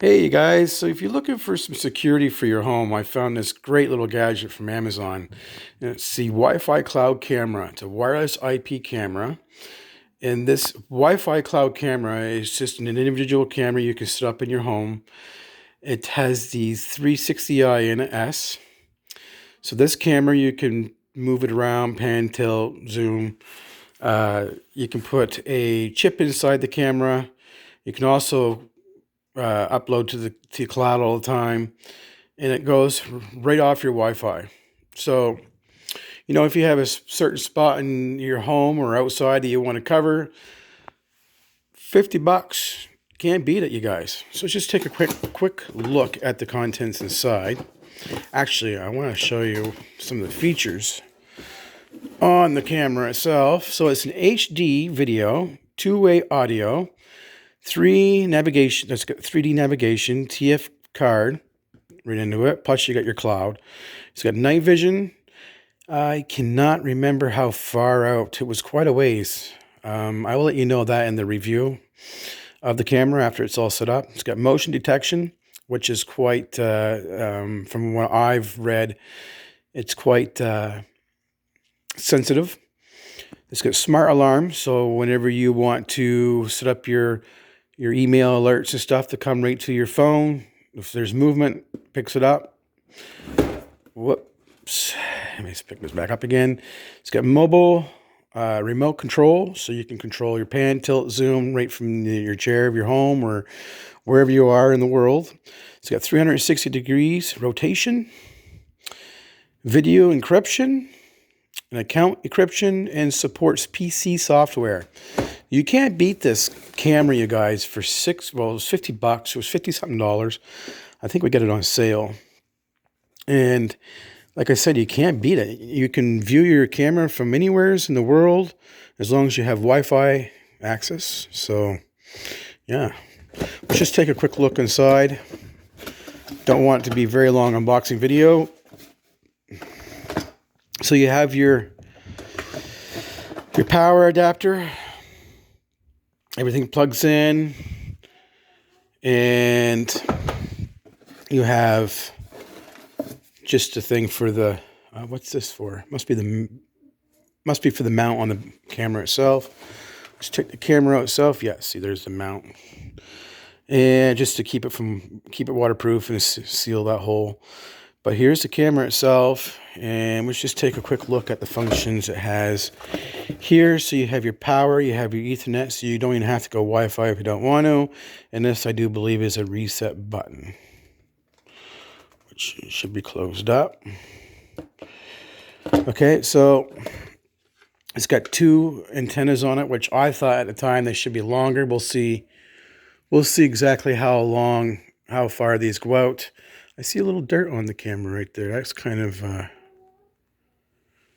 Hey you guys, so if you're looking for some security for your home, I found this great little gadget from Amazon. And it's the Wi-Fi cloud camera. It's a wireless IP camera. And this Wi-Fi cloud camera is just an individual camera you can set up in your home. It has the 360i in it, S. So this camera, you can move it around, pan, tilt, zoom. You can put a chip inside the camera. You can also upload to the cloud all the time, and it goes right off your Wi-Fi. So, if you have a certain spot in your home or outside that you want to cover, $50 can't beat it, you guys. So let's just take a quick look at the contents inside. Actually, I want to show you some of the features on the camera itself. So it's an HD video, two-way audio, that's got 3D navigation, TF card right into it. Plus you got your cloud. It's got night vision. I cannot remember how far out. It was quite a ways. I will let you know that in the review of the camera after it's all set up. It's got motion detection, which is quite, from what I've read, it's quite sensitive. It's got smart alarm, so whenever you want to set up your email alerts and stuff to come right to your phone, if there's movement, picks it up. Whoops. Let me just pick this back up again. It's got mobile remote control, so you can control your pan, tilt, zoom right from your chair of your home or wherever you are in the world. It's got 360 degrees rotation, video encryption, an account encryption, and supports PC software. You can't beat this camera, you guys, for it was $50. It was 50 something dollars. I think we got it on sale. And like I said, you can't beat it. You can view your camera from anywhere in the world as long as you have Wi-Fi access. So, yeah. Let's just take a quick look inside. Don't want it to be a very long unboxing video. So you have your power adapter. Everything plugs in, and you have just a thing for the what's this for? Must be for the mount on the camera itself. Let's check the camera out itself. Yeah, see, there's the mount, and just to keep it waterproof and seal that hole. But here's the camera itself, and let's just take a quick look at the functions it has here. So you have your power, you have your Ethernet, so you don't even have to go Wi-Fi if you don't want to. And this, I do believe, is a reset button, which should be closed up. Okay, so it's got two antennas on it, which I thought at the time they should be longer. We'll see exactly how far these go out. I see a little dirt on the camera right there. That's kind of,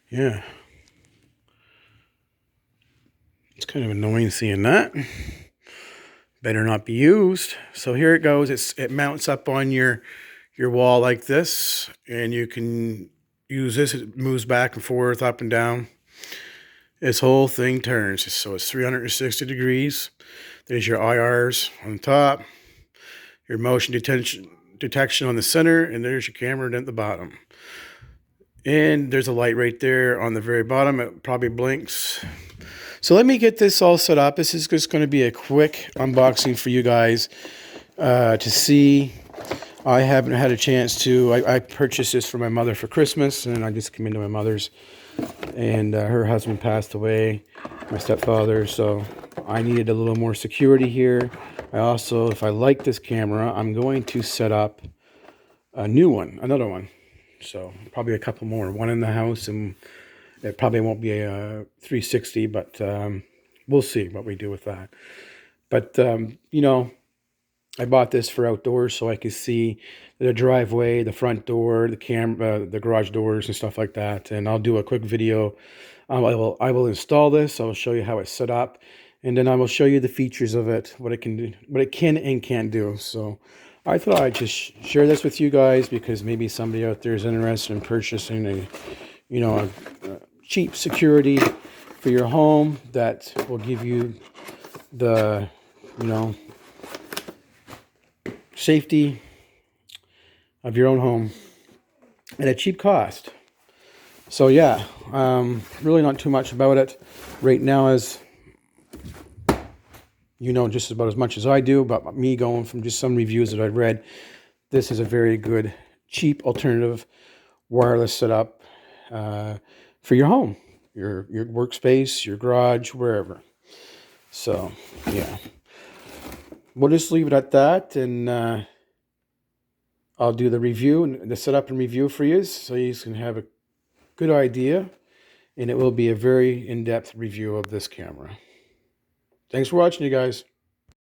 yeah. It's kind of annoying seeing that. Better not be used. So here it goes. It mounts up on your wall like this, and you can use this. It moves back and forth, up and down. This whole thing turns. So it's 360 degrees. There's your IRs on the top, your motion detection on the center, and there's your camera at the bottom. And there's a light right there on the very bottom. It probably blinks. So let me get this all set up. This is just going to be a quick unboxing for you guys to see. I haven't had a chance to. I purchased this for my mother for Christmas, and I just came into my mother's, and her husband passed away, my stepfather, so I needed a little more security here. I also, if I like this camera, I'm going to set up another one. So probably a couple more, one in the house, and it probably won't be a 360, but we'll see what we do with that. But, I bought this for outdoors so I could see the driveway, the front door, the garage doors and stuff like that. And I'll do a quick video. I will install this. I'll show you how it's set up. And then I will show you the features of it, what it can do, what it can and can't do. So I thought I'd just share this with you guys because maybe somebody out there is interested in purchasing a cheap security for your home that will give you the, safety of your own home at a cheap cost. So yeah, really not too much about it right now, as you know just about as much as I do about me, going from just some reviews that I've read. This is a very good, cheap alternative wireless setup for your home, your workspace, your garage, wherever. So yeah, we'll just leave it at that, and I'll do the review and the setup and review for you, so you can have a good idea, and it will be a very in-depth review of this camera. Thanks for watching, you guys.